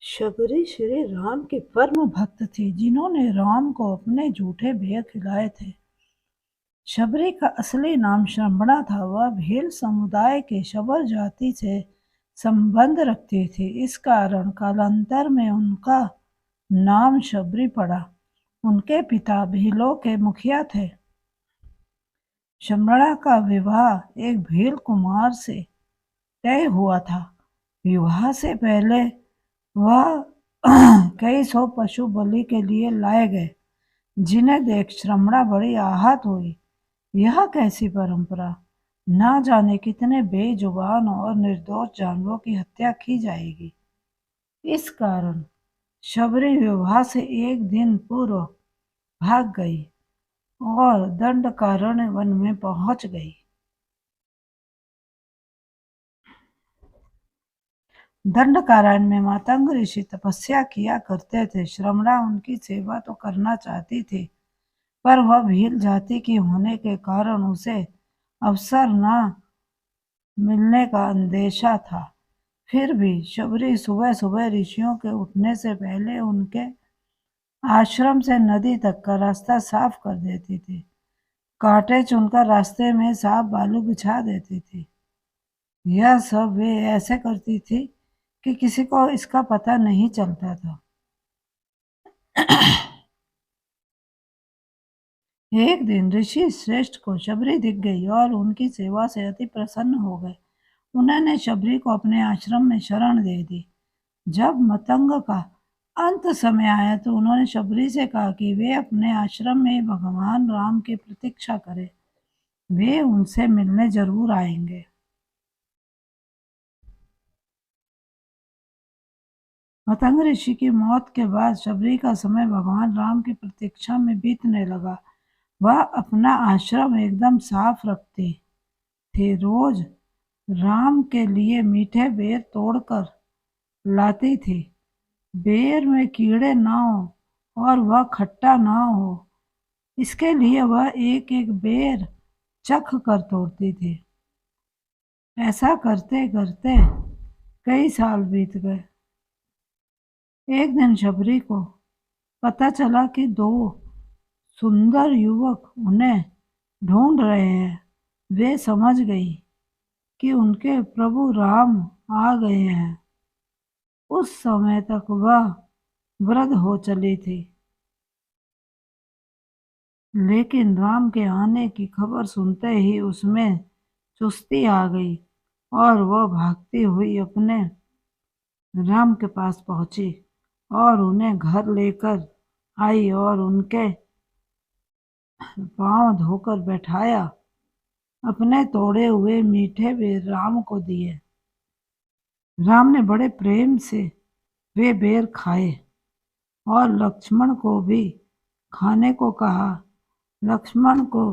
शबरी श्री राम के परम भक्त थे, जिन्होंने राम को अपने झूठे बेर खिलाए थे। शबरी का असली नाम श्रमणा था। वह भील समुदाय के शबर जाति से संबंध रखती थी। इस कारण कालांतर में उनका नाम शबरी पड़ा। उनके पिता भीलों के मुखिया थे। श्रमणा का विवाह एक भील कुमार से तय हुआ था। विवाह से पहले वह कई सौ पशु बलि के लिए लाए गए, जिन्हें देख श्रमणा बड़ी आहत हुई। यह कैसी परंपरा! ना जाने कितने बेजुबान और निर्दोष जानवरों की हत्या की जाएगी। इस कारण शबरी विवाह से एक दिन पूर्व भाग गई और दंडकारण्य वन में पहुंच गई। दंडकारण्य में मातंग ऋषि तपस्या किया करते थे। श्रमणा उनकी सेवा तो करना चाहती थी, पर वह भील जाति की होने के कारण उसे अवसर न मिलने का अंदेशा था। फिर भी शबरी सुबह सुबह ऋषियों के उठने से पहले उनके आश्रम से नदी तक का रास्ता साफ कर देती थी। कांटे चुनकर रास्ते में साफ बालू बिछा देती थी। यह सब वे ऐसे करती थी कि किसी को इसका पता नहीं चलता था। एक दिन ऋषि श्रेष्ठ को शबरी दिख गई और उनकी सेवा से अति प्रसन्न हो गए। उन्होंने शबरी को अपने आश्रम में शरण दे दी। जब मतंग का अंत समय आया तो उन्होंने शबरी से कहा कि वे अपने आश्रम में भगवान राम की प्रतीक्षा करें। वे उनसे मिलने जरूर आएंगे। मतंग ऋषि की मौत के बाद शबरी का समय भगवान राम की प्रतीक्षा में बीतने लगा। वह अपना आश्रम एकदम साफ रखती थी। रोज राम के लिए मीठे बेर तोड़कर लाती थी। बेर में कीड़े ना हो और वह खट्टा ना हो, इसके लिए वह एक एक बेर चख कर तोड़ती थी। ऐसा करते करते कई साल बीत गए। एक दिन शबरी को पता चला कि दो सुंदर युवक उन्हें ढूंढ रहे हैं। वे समझ गई कि उनके प्रभु राम आ गए हैं। उस समय तक वह वृद्ध हो चली थी, लेकिन राम के आने की खबर सुनते ही उसमें चुस्ती आ गई और वह भागती हुई अपने राम के पास पहुंची और उन्हें घर लेकर आई और उनके पांव धोकर बैठाया। अपने तोड़े हुए मीठे बेर राम को दिए। राम ने बड़े प्रेम से वे बेर खाए और लक्ष्मण को भी खाने को कहा। लक्ष्मण को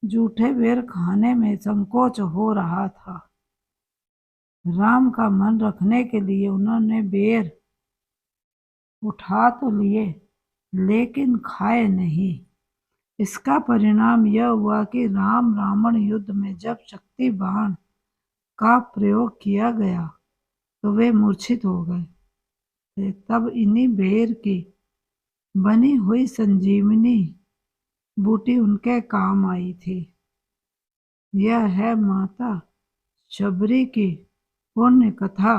जूठे बेर खाने में संकोच हो रहा था। राम का मन रखने के लिए उन्होंने बेर उठा तो लिए, लेकिन खाए नहीं। इसका परिणाम यह हुआ कि राम रावण युद्ध में जब शक्ति बाण का प्रयोग किया गया तो वे मूर्छित हो गए। तब इन्हीं बेर की बनी हुई संजीवनी बूटी उनके काम आई थी। यह है माता शबरी की पुण्य कथा।